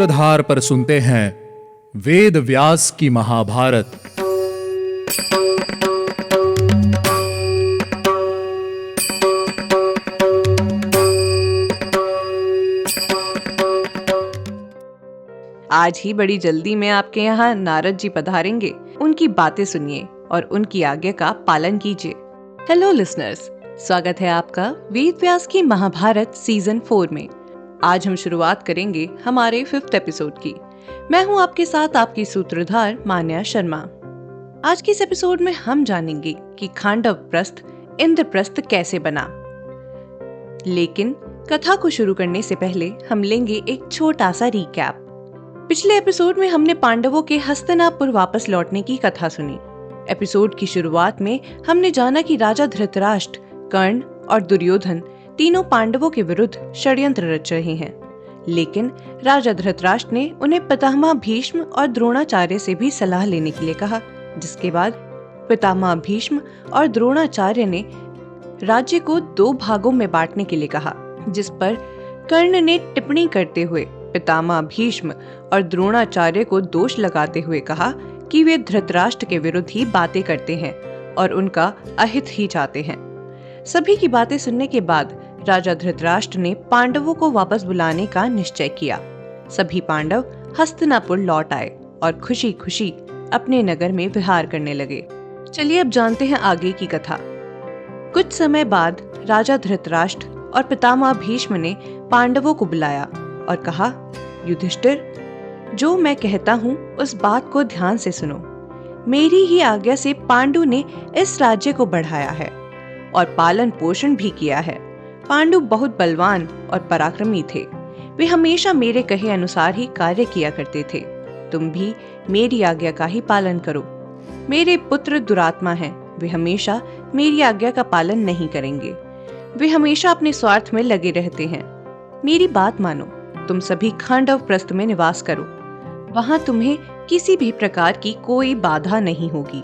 सूत्रधार पर सुनते हैं वेद व्यास की महाभारत। आज ही बड़ी जल्दी में आपके यहाँ नारद जी पधारेंगे। उनकी बातें सुनिए और उनकी आज्ञा का पालन कीजिए। हेलो लिसनर्स, स्वागत है आपका वेद व्यास की महाभारत सीजन 4 में। आज हम शुरुआत करेंगे हमारे 5th एपिसोड की। मैं हूँ आपके साथ आपकी सूत्रधार मान्या शर्मा। आज के इस एपिसोड में हम जानेंगे कि खांडव प्रस्थ इंद्रप्रस्थ कैसे बना। लेकिन कथा को शुरू करने से पहले हम लेंगे एक छोटा सा रिकैप। पिछले एपिसोड में हमने पांडवों के हस्तिनापुर वापस लौटने की कथा सुनी। एपिसोड की शुरुआत में हमने जाना कि राजा धृतराष्ट्र, कर्ण और दुर्योधन तीनों पांडवों के विरुद्ध षड्यंत्र रच रहे हैं। लेकिन राजा धृतराष्ट्र ने उन्हें पितामह भीष्म और द्रोणाचार्य से भी सलाह लेने के लिए कहा, जिसके बाद पितामह भीष्म और द्रोणाचार्य ने राज्य को 2 भागों में बांटने के लिए कहा, जिस पर कर्ण ने टिप्पणी करते हुए पितामह भीष्म और द्रोणाचार्य को दोष लगाते हुए कहा कि वे धृतराष्ट्र के विरुद्ध ही बातें करते हैं और उनका अहित ही चाहते हैं। सभी की बातें सुनने के बाद राजा धृतराष्ट्र ने पांडवों को वापस बुलाने का निश्चय किया। सभी पांडव हस्तिनापुर लौट आए और खुशी खुशी अपने नगर में विहार करने लगे। चलिए अब जानते हैं आगे की कथा। कुछ समय बाद राजा धृतराष्ट्र और पितामह भीष्म ने पांडवों को बुलाया और कहा, युधिष्ठिर, जो मैं कहता हूँ उस बात को ध्यान से सुनो। मेरी ही आज्ञा से पांडु ने इस राज्य को बढ़ाया है और पालन पोषण भी किया है। पांडु बहुत बलवान और पराक्रमी थे। वे हमेशा मेरे कहे अनुसार ही कार्य किया करते थे। तुम भी मेरी आज्ञा का ही पालन करो। मेरे पुत्र दुरात्मा हैं, वे हमेशा मेरी आज्ञा का पालन नहीं करेंगे। वे हमेशा अपने स्वार्थ में लगे रहते हैं। मेरी बात मानो, तुम सभी खांडव प्रस्थ में निवास करो। वहां तुम्हें किसी भी प्रकार की कोई बाधा नहीं होगी।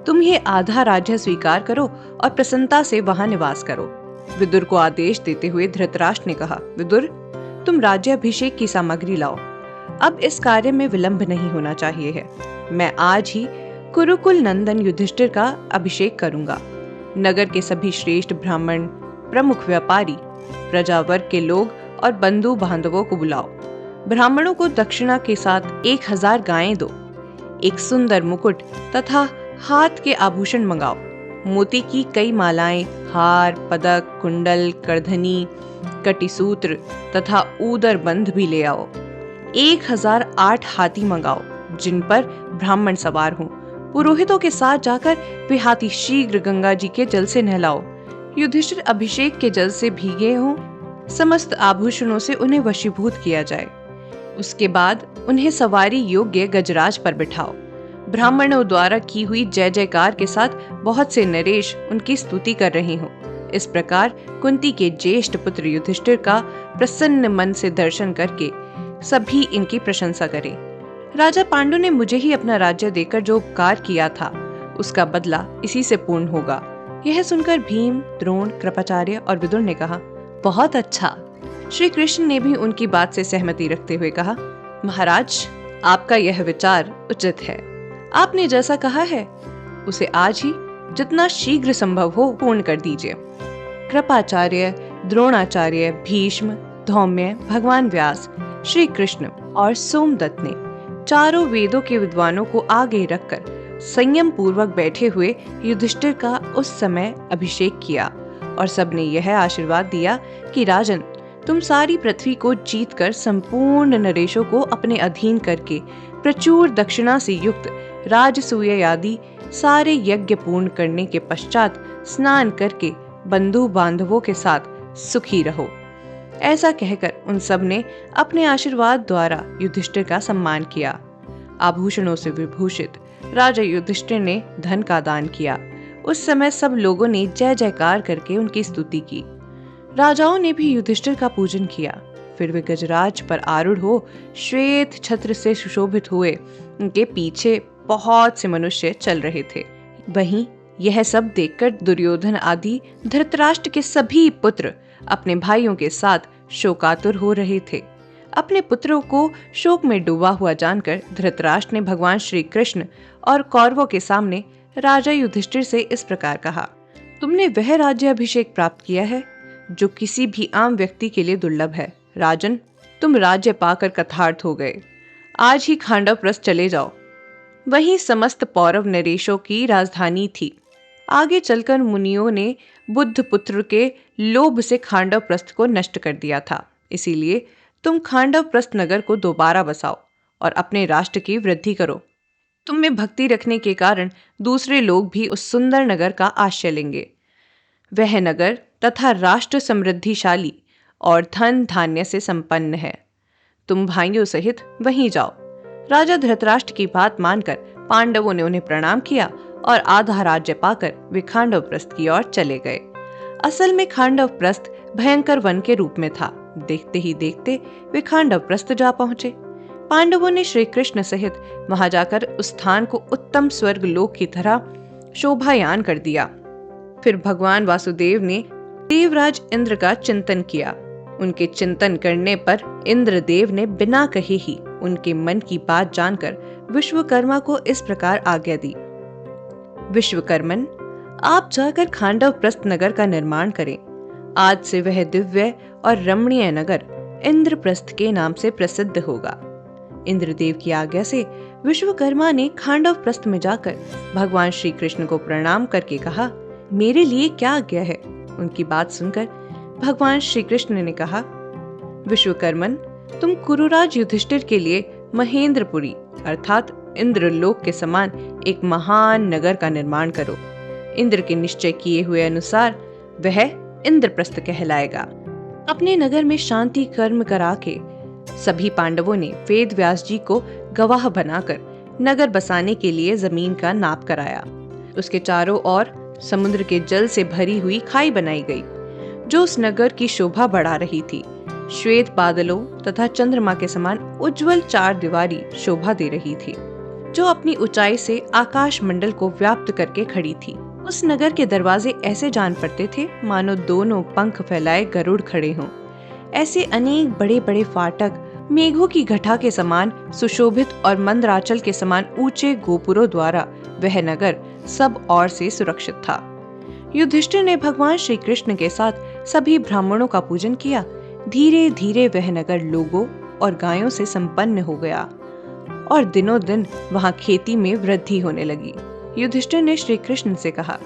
तुम ये आधा राज्य स्वीकार करो और प्रसन्नता से वहां निवास करो। विदुर को आदेश देते हुए धृतराष्ट्र ने कहा, विदुर, तुम राज्याभिषेक की सामग्री लाओ। अब इस कार्य में विलंब नहीं होना चाहिए है। मैं आज ही कुरुकुल नंदन युधिष्ठिर का अभिषेक करूंगा। नगर के सभी श्रेष्ठ ब्राह्मण, प्रमुख व्यापारी, प्रजावर्ग के लोग और बंधु बांधवों को बुलाओ। ब्राह्मणों को दक्षिणा के साथ 1000 गायें दो। एक सुंदर मुकुट तथा हाथ के आभूषण मंगाओ। मोती की कई मालाएं, हार, पदक, कुंडल, करधनी, कटिसूत्र तथा ऊदर बंध भी ले आओ। 1008 हाथी मंगाओ, जिन पर ब्राह्मण सवार हों। पुरोहितों के साथ जाकर वे हाथी शीघ्र गंगा जी के जल से नहलाओ। युधिष्ठिर अभिषेक के जल से भीगे हों। समस्त आभूषणों से उन्हें वशीभूत किया जाए। उसके बाद उन्हें सवारी योग्य गजराज पर बिठाओ। ब्राह्मणों द्वारा की हुई जय जयकार के साथ बहुत से नरेश उनकी स्तुति कर रहे हों। इस प्रकार कुंती के ज्येष्ठ पुत्र युधिष्ठिर का प्रसन्न मन से दर्शन करके सभी इनकी प्रशंसा करें। राजा पांडु ने मुझे ही अपना राज्य देकर जो उपकार किया था, उसका बदला इसी से पूर्ण होगा। यह सुनकर भीम, द्रोण, कृपाचार्य और विदुर ने कहा, बहुत अच्छा। श्री कृष्ण ने भी उनकी बात से सहमति रखते हुए कहा, महाराज, आपका यह विचार उचित है। आपने जैसा कहा है उसे आज ही जितना शीघ्र संभव हो पूर्ण कर दीजिए। कृपाचार्य, द्रोणाचार्य, भीष्म, धौम्य, भगवान व्यास, श्री कृष्ण और सोमदत्त ने चारों वेदों के विद्वानों को आगे रखकर संयम पूर्वक बैठे हुए युधिष्ठिर का उस समय अभिषेक किया और सबने यह आशीर्वाद दिया कि राजन, तुम सारी पृथ्वी को जीतकर संपूर्ण नरेशों को अपने अधीन करके प्रचुर दक्षिणा से युक्त राजसूय आदि सारे यज्ञ पूर्ण करने के पश्चात स्नान करके बंधु बांधवों के साथ सुखी रहो। ऐसा कहकर उन सब ने अपने आशीर्वाद द्वारा युधिष्ठिर का सम्मान किया। आभूषणों से विभूषित राजा युधिष्ठिर ने धन का दान किया। उस समय सब लोगों ने जय जयकार करके उनकी स्तुति की। राजाओं ने भी युधिष्ठिर का पूजन किया। फिर वे गजराज पर आरूढ़ हो श्वेत छत्र से सुशोभित हुए उनके पीछे बहुत से मनुष्य चल रहे थे। वहीं यह सब देखकर दुर्योधन आदि धृतराष्ट्र के सभी पुत्र अपने भाइयों के साथ शोकातुर हो रहे थे। अपने पुत्रों को शोक में डूबा हुआ जानकर धृतराष्ट्र ने भगवान श्री कृष्ण और कौरवों के सामने राजा युधिष्ठिर से इस प्रकार कहा, तुमने वह राज्य अभिषेक प्राप्त किया है जो किसी भी आम व्यक्ति के लिए दुर्लभ है। राजन, तुम राज्य पाकर कृतार्थ हो गए। आज ही खांडवप्रस्थ चले जाओ। वहीं समस्त पौरव नरेशों की राजधानी थी। आगे चलकर मुनियों ने बुद्ध पुत्र के लोभ से खांडवप्रस्थ को नष्ट कर दिया था। इसीलिए तुम खांडवप्रस्थ नगर को दोबारा बसाओ और अपने राष्ट्र की वृद्धि करो। तुम में भक्ति रखने के कारण दूसरे लोग भी उस सुंदर नगर का आश्रय लेंगे। वह नगर तथा राष्ट्र समृद्धिशाली और धन धान्य से संपन्न है। तुम भाइयों सहित वहीं जाओ। राजा धृतराष्ट्र की बात मानकर पांडवों ने उन्हें प्रणाम किया और आधा राज्य पाकर वे खांडवप्रस्थ की ओर चले गए। असल में खांडवप्रस्थ भयंकर वन के रूप में था। देखते ही देखते वे खांडवप्रस्थ जा पहुंचे। पांडवों ने श्री कृष्ण सहित वहां जाकर उस स्थान को उत्तम स्वर्ग लोक की तरह शोभायान कर दिया। फिर भगवान वासुदेव ने देवराज इंद्र का चिंतन किया। उनके चिंतन करने पर इंद्रदेव ने बिना कहे ही उनके मन की बात जानकर विश्वकर्मा को इस प्रकार आज्ञा दी, विश्वकर्मन, आप जाकर खांडवप्रस्थ नगर का निर्माण करें। आज से वह दिव्य और रमणीय नगर इंद्रप्रस्थ के नाम से प्रसिद्ध होगा। इंद्रदेव की आज्ञा से विश्वकर्मा ने खांडवप्रस्थ में जाकर भगवान श्री कृष्ण को प्रणाम करके कहा, मेरे लिए क्या आज्ञा है? उनकी बात सुनकर भगवान श्री कृष्ण ने कहा, विश्वकर्मन, तुम कुरुराज युधिष्ठिर के लिए महेंद्रपुरी अर्थात इंद्रलोक के समान एक महान नगर का निर्माण करो। इंद्र के निश्चय किए हुए अनुसार वह इंद्रप्रस्थ कहलाएगा। अपने नगर में शांति कर्म करा के सभी पांडवों ने वेद व्यास जी को गवाह बनाकर नगर बसाने के लिए जमीन का नाप कराया। उसके चारों ओर समुद्र के जल से भरी हुई खाई बनाई गई, जो उस नगर की शोभा बढ़ा रही थी। श्वेत बादलों तथा चंद्रमा के समान उज्जवल चार दीवारी शोभा दे रही थी, जो अपनी ऊंचाई से आकाश मंडल को व्याप्त करके खड़ी थी। उस नगर के दरवाजे ऐसे जान पड़ते थे मानो दोनों पंख फैलाए गरुड़ खड़े हों। ऐसे अनेक बड़े बड़े फाटक मेघों की घटा के समान सुशोभित और मंदराचल के समान ऊंचे गोपुरों द्वारा वह नगर सब ओर से सुरक्षित था। युधिष्ठिर ने भगवान श्री कृष्ण के साथ सभी ब्राह्मणों का पूजन किया। धीरे धीरे वह नगर लोगों और गायों से संपन्न हो गया और दिनों दिन वहां खेती में वृद्धि होने लगी। युधिष्ठिर ने श्री कृष्ण से कहा,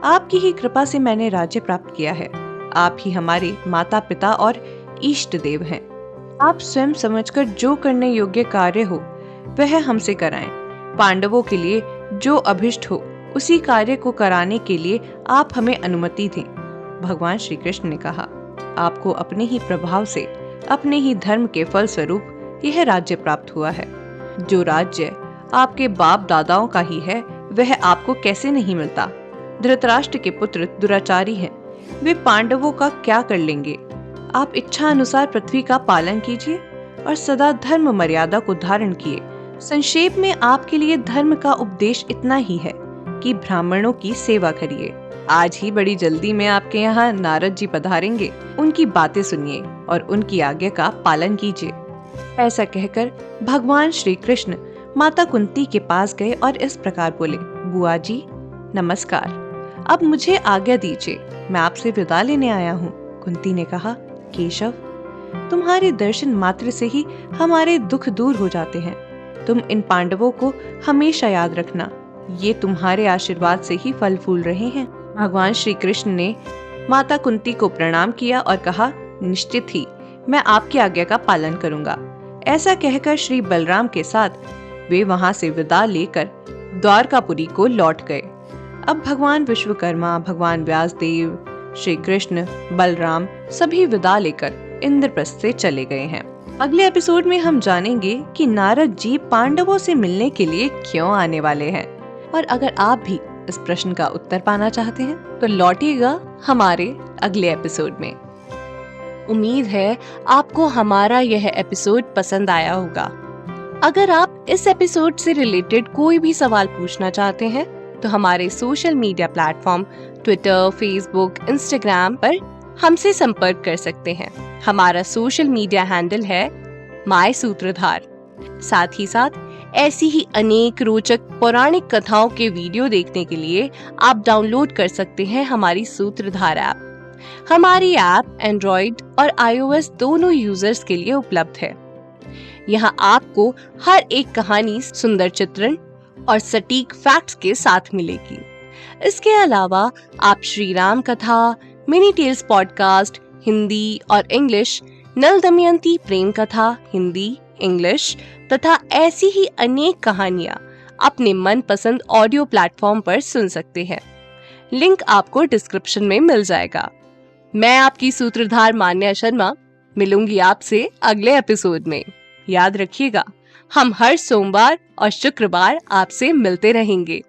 आपकी ही कृपा से मैंने राज्य प्राप्त किया है। आप ही हमारे माता पिता और इष्ट देव हैं। आप स्वयं समझकर जो करने योग्य कार्य हो वह हमसे कराएं। पांडवों के लिए जो अभिष्ट हो उसी कार्य को कराने के लिए आप हमें अनुमति दें। भगवान श्री कृष्ण ने कहा, आपको अपने ही प्रभाव से अपने ही धर्म के फल स्वरूप यह राज्य प्राप्त हुआ है। जो राज्य आपके बाप दादाओं का ही है वह आपको कैसे नहीं मिलता? धृतराष्ट्र के पुत्र दुराचारी हैं, वे पांडवों का क्या कर लेंगे? आप इच्छा अनुसार पृथ्वी का पालन कीजिए और सदा धर्म मर्यादा को धारण किए। संक्षेप में आपके लिए धर्म का उपदेश इतना ही है कि ब्राह्मणों की सेवा करिए। आज ही बड़ी जल्दी में आपके यहाँ नारद जी पधारेंगे। उनकी बातें सुनिए और उनकी आज्ञा का पालन कीजिए। ऐसा कहकर भगवान श्री कृष्ण माता कुंती के पास गए और इस प्रकार बोले, बुआ जी नमस्कार, अब मुझे आज्ञा दीजिए, मैं आपसे विदा लेने आया हूँ। कुंती ने कहा, केशव, तुम्हारे दर्शन मात्र से ही हमारे दुख दूर हो जाते हैं। तुम इन पांडवों को हमेशा याद रखना, ये तुम्हारे आशीर्वाद से ही फल फूल रहे हैं। भगवान श्री कृष्ण ने माता कुंती को प्रणाम किया और कहा, निश्चित ही मैं आपकी आज्ञा का पालन करूंगा। ऐसा कहकर श्री बलराम के साथ वे वहां से विदा लेकर द्वारकापुरी को लौट गए। अब भगवान विश्वकर्मा, भगवान व्यासदेव, श्री कृष्ण, बलराम सभी विदा लेकर इंद्रप्रस्थ से चले गए हैं। अगले एपिसोड में हम जानेंगे कि नारद जी पांडवों से मिलने के लिए क्यों आने वाले हैं। और अगर आप भी इस प्रश्न का उत्तर पाना चाहते हैं तो लौटिएगा हमारे अगले एपिसोड में। उम्मीद है आपको हमारा यह एपिसोड पसंद आया होगा। अगर आप इस एपिसोड से रिलेटेड कोई भी सवाल पूछना चाहते हैं तो हमारे social media platform Twitter, Facebook, Instagram पर हमसे संपर्क कर सकते हैं। हमारा सोशल मीडिया हैंडल है माय सूत्रधार। साथ ही साथ ऐसी ही अनेक रोचक पौराणिक कथाओं के वीडियो देखने के लिए आप डाउनलोड कर सकते हैं हमारी सूत्रधार ऐप। हमारी ऐप एंड्रॉइड और iOS दोनों यूजर्स के लिए उपलब्ध है। यहाँ आपको हर एक कहानी सुंदर चित्रण और सटीक फैक्ट्स के साथ मिलेगी। इसके अलावा आप श्री राम कथा, मिनी टेल्स पॉडकास्ट हिंदी और इंग्लिश, नल दमयंती प्रेम कथा हिंदी, इंग्लिश तथा ऐसी ही अनेक कहानियां अपने मनपसंद ऑडियो प्लेटफॉर्म पर सुन सकते हैं। लिंक आपको डिस्क्रिप्शन में मिल जाएगा। मैं आपकी सूत्रधार मान्या शर्मा मिलूंगी आपसे अगले एपिसोड में। याद रखिएगा, हम हर सोमवार और शुक्रवार आपसे मिलते रहेंगे।